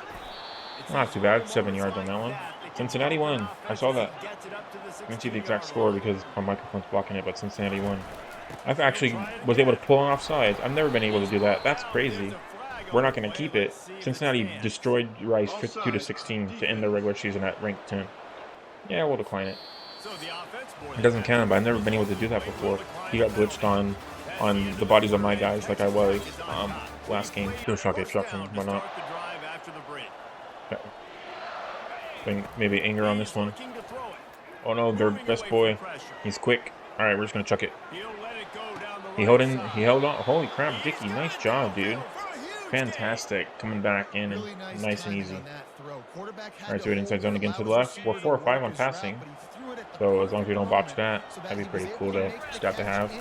Not too bad, 7 yards on that one. Cincinnati won. I saw that. I didn't see the exact score because my microphone's blocking it, but Cincinnati won. I actually was able to pull an offsides. I've never been able to do that. That's crazy. We're not going to keep it. Cincinnati destroyed Rice 52-16 to end their regular season at ranked 10. Yeah, we'll decline it. It doesn't count, but I've never been able to do that before. He got glitched on the bodies of my guys like I was last game. Go shock obstruction, why not? Okay. Maybe anger on this one. Oh no, their best boy. He's quick. All right, we're just gonna chuck it. He held on. Holy crap, Dickey, nice job, dude. Fantastic, coming back in and nice and easy. All right, so it inside zone again to the left. We're 4 or 5 on passing, so as long as we don't botch that, that'd be pretty cool to have.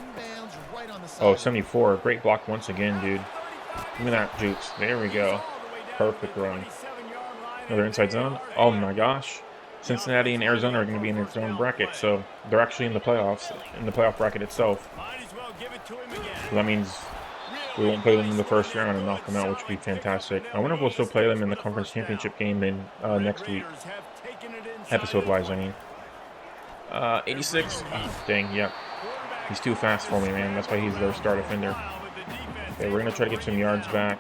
Oh, 74, great block once again, dude. Give me that, Jukes. There we go. Perfect run. Another inside zone. Oh my gosh. Cincinnati and Arizona are going to be in its own bracket, so they're actually in the playoffs, in the playoff bracket itself. So that means we won't play them in the first round and knock them out, which would be fantastic. I wonder if we'll still play them in the conference championship game in next week. Episode-wise, I mean. 86. Oh, dang, yep. He's too fast for me, man. That's why he's their star defender. Okay, we're going to try to get some yards back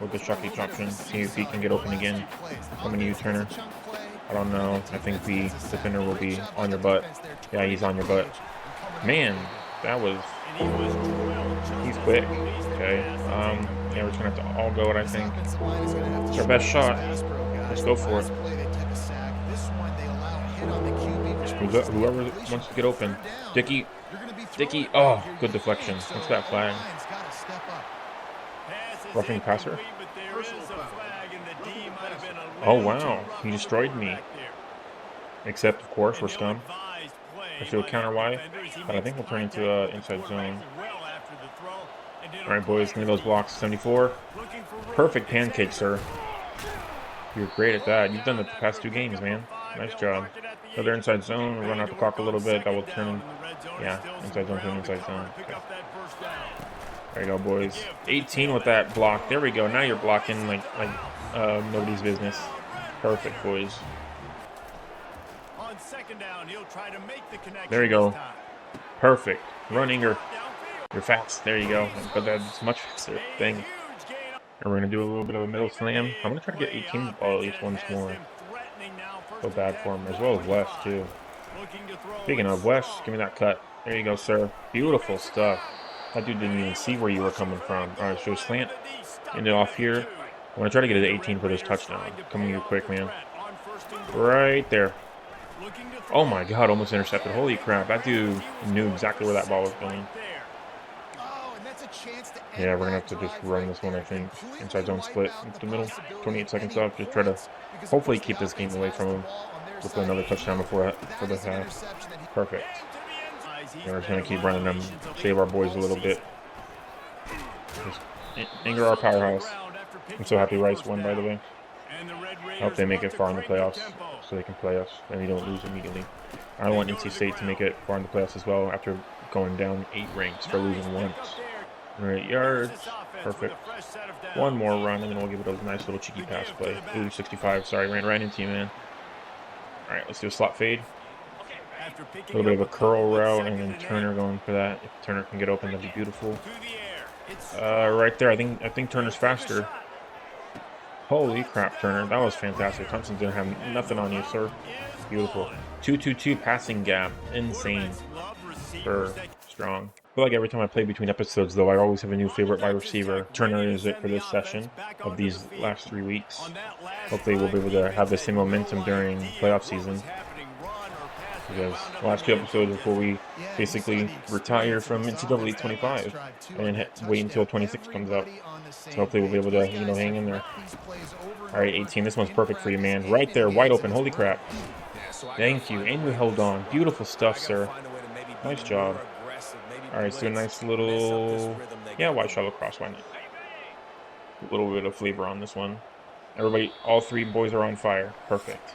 with the Chucky option. See if he can get open again. Coming to you, Turner. I don't know. I think the defender will be on your butt. Yeah, he's on your butt. Man, that was... He's quick. Okay. Yeah, we're just going to have to all go it, I think. It's our best shot. Let's go for it. Whoever wants to get open. Dickey. Oh, good deflection. What's that flag? Roughing the passer? Oh, wow. He destroyed me. Except, of course, we're scum. Let's do a counter Y. But I think we'll turn into an inside zone. All right, boys. Give me those blocks. 74. Perfect pancake, sir. You're great at that. You've done it the past 2 games, man. Nice job. Another inside zone. We'll run out the clock a little bit. That will turn in. Yeah, inside zone to inside zone. Okay. There you go, boys. 18 with that block. There we go. Now you're blocking like nobody's business. Perfect, boys. On second down, he'll try to make the connection. There you go. Perfect. Running you're fast. There you go. But that's much faster. Dang. And we're going to do a little bit of a middle slam. I'm going to try to get 18 the ball at least once more. So bad for him, as well as West, too. Speaking of West, give me that cut. There you go, sir. Beautiful stuff. That dude didn't even see where you were coming from. All right, so slant. End it off here. I want to try to get it to 18 for this touchdown. Coming here quick, man. Right there. Oh my God, almost intercepted. Holy crap, that dude knew exactly where that ball was going. Yeah, we're going to have to just run this one, I think. Inside zone split into the middle. 28 seconds left. Just try to hopefully keep this game away from him. With another touchdown before for the half. Perfect. And we're just going to keep running them. Save our boys a little bit. Just anger our powerhouse. I'm so happy Rice won, by the way. I hope they make it far in the playoffs so they can play us and we don't lose immediately. I want NC State to make it far in the playoffs as well after going down 8 ranks for losing once. Alright, yards. Perfect. One more run and then we'll give it a nice little cheeky pass play. Ooh, 65. Sorry, ran right into you, man. Alright, let's do a slot fade. A little bit of a curl route and then Turner going for that. If Turner can get open, that'd be beautiful. Right there, I think Turner's faster. Holy crap, Turner. That was fantastic. Thompson didn't have nothing on you, sir. Beautiful. 2-2-2 passing gap. Insane. For strong. I feel like every time I play between episodes, though, I always have a new favorite wide receiver. Turner is it for this session of these last 3 weeks. Hopefully we'll be able to have the same momentum during playoff season. Because the last 2 episodes before we basically retire from NCAA 25 and wait until 26 comes up. So hopefully we'll be able to, hang in there. Alright, 18. This one's perfect for you, man. Right there, wide open. Holy crap. Thank you. And we held on. Beautiful stuff, sir. Nice job. Alright, so a nice little... Yeah, wide shallow cross. Why not? A little bit of flavor on this one. Everybody, all 3 boys are on fire. Perfect.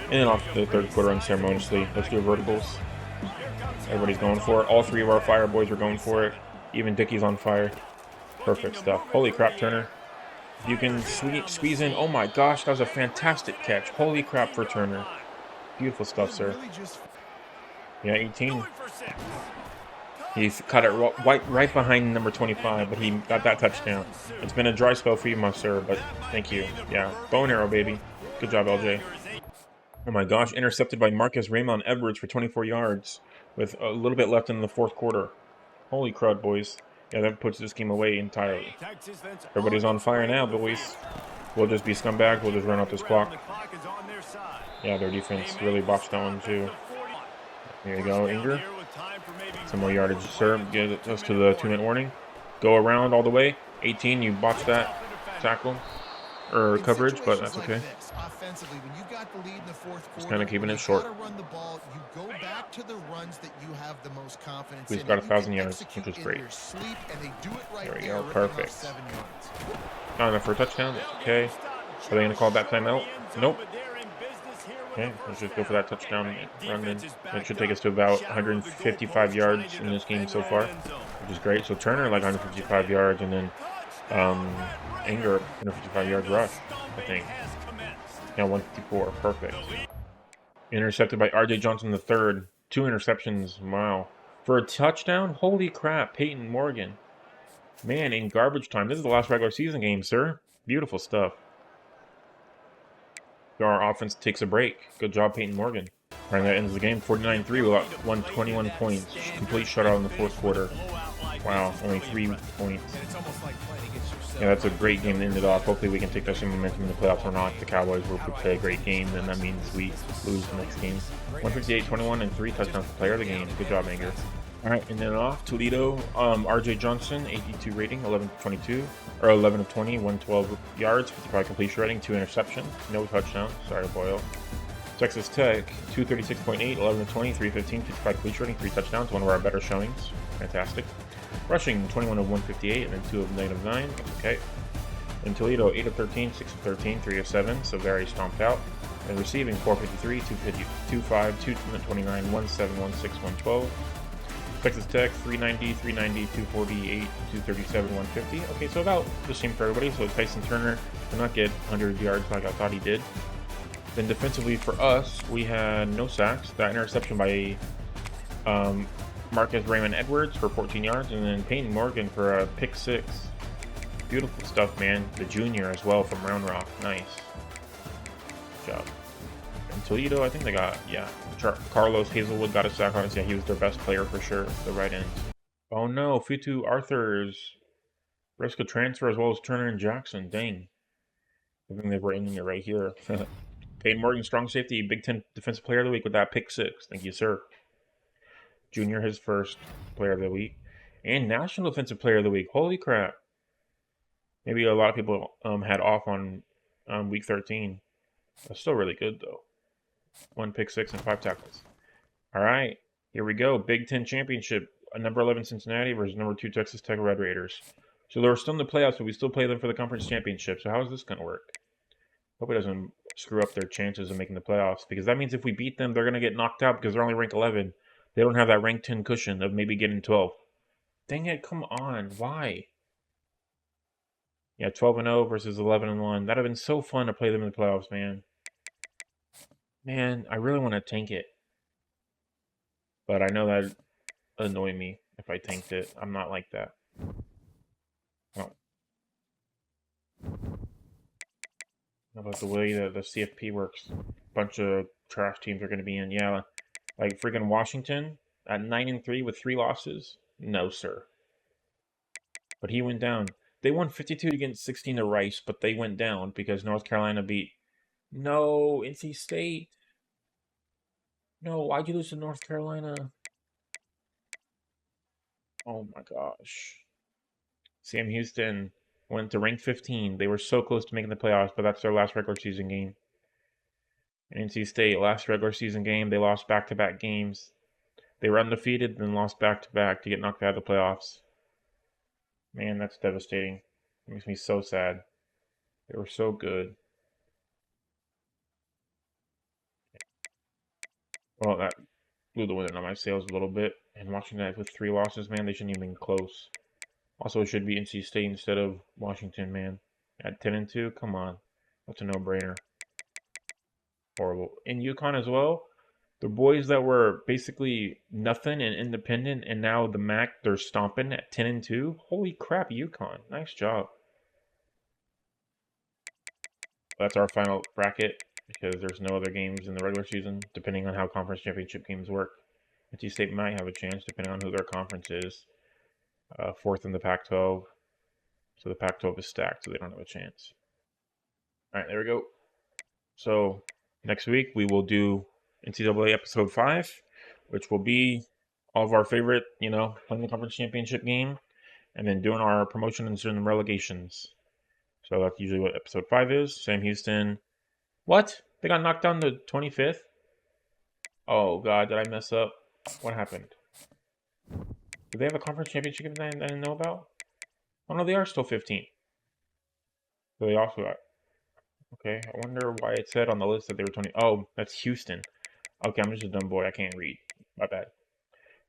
And then off the third quarter unceremoniously. Let's do verticals. Everybody's going for it. All 3 of our fire boys are going for it. Even Dickie's on fire. Perfect stuff. Holy crap, Turner. You can squeeze in. Oh my gosh, that was a fantastic catch. Holy crap for Turner. Beautiful stuff, sir. Yeah, 18. He caught it right behind number 25, but he got that touchdown. It's been a dry spell for you, my sir, but thank you. Yeah, bow and arrow, baby. Good job, LJ. Oh my gosh, intercepted by Marcus Raymond Edwards for 24 yards with a little bit left in the 4th quarter. Holy crud, boys. Yeah, that puts this game away entirely. Everybody's on fire now, boys. We'll just be scumbags. We'll just run out this clock. Yeah, their defense really botched that one, too. There you go, Inger. Some more yardage, sir. Get us to the 2-minute warning. Go around all the way. 18, you botched that tackle. Or coverage, but that's okay. Just kind of keeping it short. We've got 1,000 yards, which is great. There we go, perfect. Not enough for a touchdown, that's okay. Are they going to call that timeout? Nope. Okay, let's just go for that touchdown run in. It should take us to about 155 yards in this game so far, which is great. So Turner like 155 yards, and then Inger 155 yards rush, I think. Yeah, 154, perfect. Intercepted by RJ Johnson III. 2 interceptions, wow. For a touchdown? Holy crap, Peyton Morgan. Man, in garbage time. This is the last regular season game, sir. Beautiful stuff. Our offense takes a break. Good job, Peyton Morgan. All right, that ends the game. 49-3. We got 121 points. Complete shutout in the 4th quarter. Wow, only 3 points. Yeah, that's a great game to end it off. Hopefully we can take that same momentum in the playoffs or not. The Cowboys will play a great game, then that means we lose the next game. 158-21 and 3 touchdowns to player of the game. Good job, Anger. All right, and then off, Toledo, RJ Johnson, 82 rating, 11-22, or 11 of 20, 112 yards, 55 completion rating, 2 interceptions, no touchdown. Sorry, Boyle. Texas Tech, 236.8, 11 of 20, 315, 55 completion rating, 3 touchdowns, one of our better showings. Fantastic. Rushing, 21 of 158, and then 2 of -9. Okay. And Toledo, 8 of 13, 6 of 13, 3 of 7, so very stomped out. And receiving, 453, 250, 25, 229, 17, 16, 112. Texas Tech, 390, 390, 248, 237, 150. Okay, so about the same for everybody. So Tyson Turner did not get 100 yards like I thought he did. Then defensively for us, we had no sacks. That interception by Marcus Raymond Edwards for 14 yards, and then Peyton Morgan for a pick 6. Beautiful stuff, man. The junior as well from Round Rock. Nice. Good job. And Toledo, I think they got, yeah. Carlos Hazelwood got a sack on us. Yeah, he was their best player for sure, the right end. Oh no, Futu Arthur's risk of transfer as well as Turner and Jackson. Dang. I think they were ending it right here. Peyton Morgan, strong safety, Big Ten Defensive Player of the Week with that pick 6. Thank you, sir. Junior, his first Player of the Week. And National Defensive Player of the Week. Holy crap. Maybe a lot of people had off on week 13. That's still really good, though. 1 pick 6 and 5 tackles. All right, here we go. Big Ten Championship. Number 11 Cincinnati versus number 2 Texas Tech Red Raiders. So they're still in the playoffs, but we still play them for the conference championship. So how is this going to work? Hope it doesn't screw up their chances of making the playoffs, because that means if we beat them, they're going to get knocked out because they're only ranked 11. They don't have that rank 10 cushion of maybe getting 12. Dang it, come on. Why? Yeah, 12-0 versus 11-1. That'd have been so fun to play them in the playoffs, man. Man, I really want to tank it. But I know that'd annoy me if I tanked it. I'm not like that. Oh. How about the way that the CFP works? A bunch of trash teams are going to be in. Yeah, like freaking Washington at 9-3 with 3 losses. No, sir. But he went down. They won 52 against 16 to Rice, but they went down because North Carolina beat. No, NC State. No, why'd you lose to North Carolina? Oh my gosh. Sam Houston went to rank 15. They were so close to making the playoffs, but that's their last regular season game. And NC State, last regular season game, they lost back-to-back games. They were undefeated, then lost back-to-back to get knocked out of the playoffs. Man, that's devastating. It makes me so sad. They were so good. Well, that blew the wind out of my sails a little bit. And watching that with 3 losses, man, they shouldn't even be close. Also, it should be NC State instead of Washington, man. At 10-2, come on. That's a no-brainer. Horrible. In UConn as well, the boys that were basically nothing and independent, and now the MAC, they're stomping at 10-2. Holy crap, UConn. Nice job. That's our final bracket because there's no other games in the regular season, depending on how conference championship games work. NC State might have a chance, depending on who their conference is. 4th in the Pac-12. So the Pac-12 is stacked, so they don't have a chance. All right, there we go. So next week we will do NCAA episode 5, which will be all of our favorite, playing the conference championship game, and then doing our promotions and relegations. So that's usually what episode 5 is. Sam Houston. What? They got knocked down to 25th? Oh god, did I mess up? What happened? Do they have a conference championship game that I didn't know about? Oh no, they are still 15th. So they also got. Okay, I wonder why it said on the list that they were 20. Oh, that's Houston. Okay, I'm just a dumb boy. I can't read. My bad.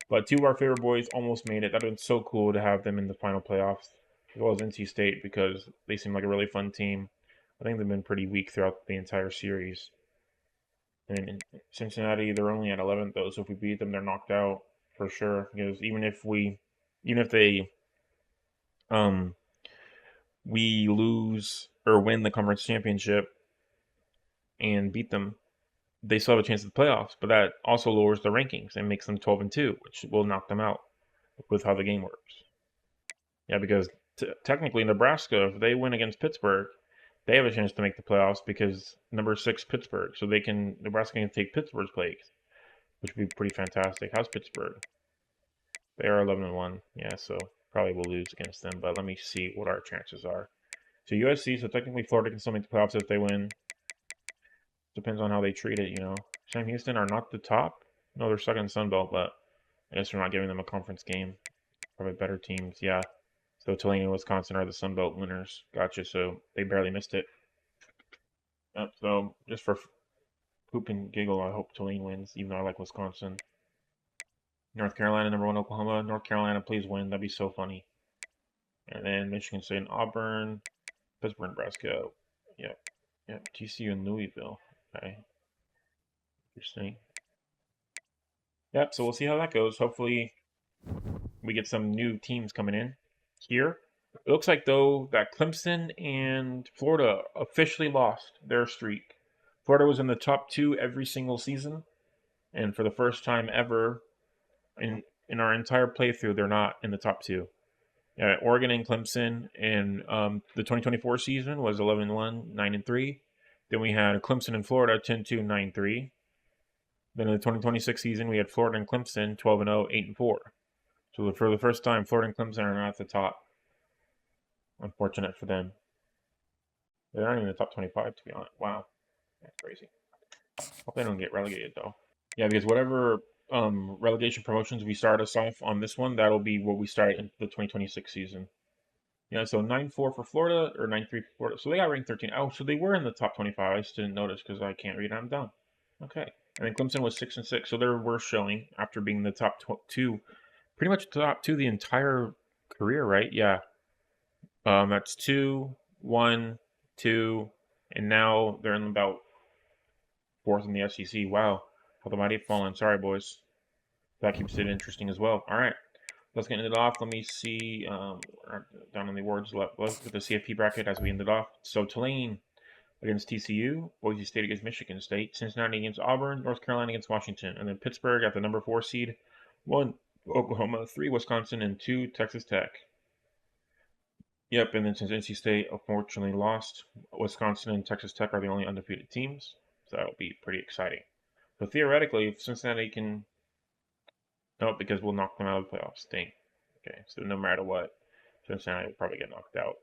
But 2 of our favorite boys almost made it. That would have been so cool to have them in the final playoffs, as well as NC State, because they seem like a really fun team. I think they've been pretty weak throughout the entire series. And in Cincinnati, they're only at 11th though, so if we beat them, they're knocked out for sure. Because even if they we lose or win the conference championship and beat them, they still have a chance at the playoffs. But that also lowers the rankings and makes them 12-2, which will knock them out with how the game works. Yeah, because technically Nebraska, if they win against Pittsburgh, they have a chance to make the playoffs because number 6 Pittsburgh, so Nebraska can take Pittsburgh's place, which would be pretty fantastic. How's Pittsburgh? They are 11-1. Yeah, so probably will lose against them, but let me see what our chances are. So USC, so technically Florida can still make the playoffs if they win. Depends on how they treat it, Sam Houston are not the top. No, they're stuck in the Sun Belt, but I guess we're not giving them a conference game. Probably better teams, yeah. So Tulane and Wisconsin are the Sun Belt winners. Gotcha, so they barely missed it. Yep, so just for poop and giggle, I hope Tulane wins, even though I like Wisconsin. North Carolina, number 1, Oklahoma. North Carolina, please win. That'd be so funny. And then Michigan State and Auburn. Pittsburgh, Nebraska. Yep. Yep. TCU and Louisville. Okay. Interesting. Yep. So we'll see how that goes. Hopefully, we get some new teams coming in here. It looks like, though, that Clemson and Florida officially lost their streak. Florida was in the top 2 every single season. And for the first time ever in our entire playthrough, they're not in the top 2. Oregon and Clemson in the 2024 season was 11-1, 9-3. Then we had Clemson and Florida 10-2, 9-3. Then in the 2026 season, we had Florida and Clemson 12-0, 8-4. So for the first time, Florida and Clemson are not at the top. Unfortunate for them. They're not even in the top 25, to be honest. Wow. That's crazy. Hope they don't get relegated, though. Yeah, because whatever relegation promotions we start us off on this one, that'll be what we start in the 2026 season. Yeah, so 9-4 for Florida, or 9-3 for Florida. So they got ranked 13. Oh, so they were in the top 25. I just didn't notice because I can't read. I'm dumb. Okay. And then Clemson was 6-6, so they're worth showing after being the top 2, pretty much top 2 the entire career, right? Yeah. That's 2, 1, 2, and now they're in about 4th in the SEC. Wow. How the mighty have fallen. Sorry, boys. That keeps it interesting as well. All right. Let's get it off. Let me see down on the awards left. Let's get the CFP bracket as we ended off. So Tulane against TCU, Boise State against Michigan State, Cincinnati against Auburn, North Carolina against Washington, and then Pittsburgh at the number 4 seed, 1 Oklahoma, 3 Wisconsin, and 2 Texas Tech. Yep, and then since NC State unfortunately lost, Wisconsin and Texas Tech are the only undefeated teams, so that'll be pretty exciting. So theoretically, if Cincinnati can... No, because we'll knock them out of the playoffs. Dang. Okay, so no matter what, Cincinnati will probably get knocked out.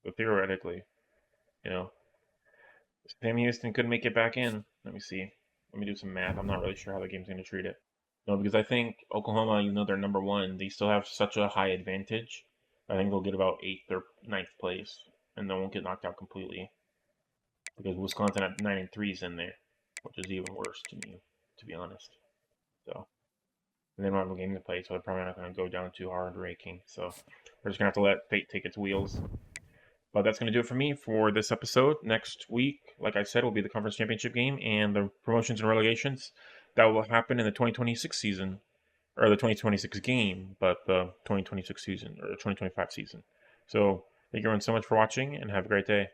But theoretically, you know, Sam Houston could make it back in. Let me see. Let me do some math. I'm not really sure how the game's going to treat it. No, because I think Oklahoma, even though they're number 1, they still have such a high advantage. I think they'll get about 8th or 9th place, and they won't get knocked out completely. Because Wisconsin at 9-3 is in there, which is even worse to me, to be honest. So, and they don't have a game to play, so they're probably not going to go down too hard ranking. So we're just going to have to let fate take its wheels. But that's going to do it for me for this episode. Next week, like I said, will be the conference championship game and the promotions and relegations that will happen in the 2026 season, or the 2026 game, but the 2026 season or the 2025 season. So thank you everyone so much for watching, and have a great day.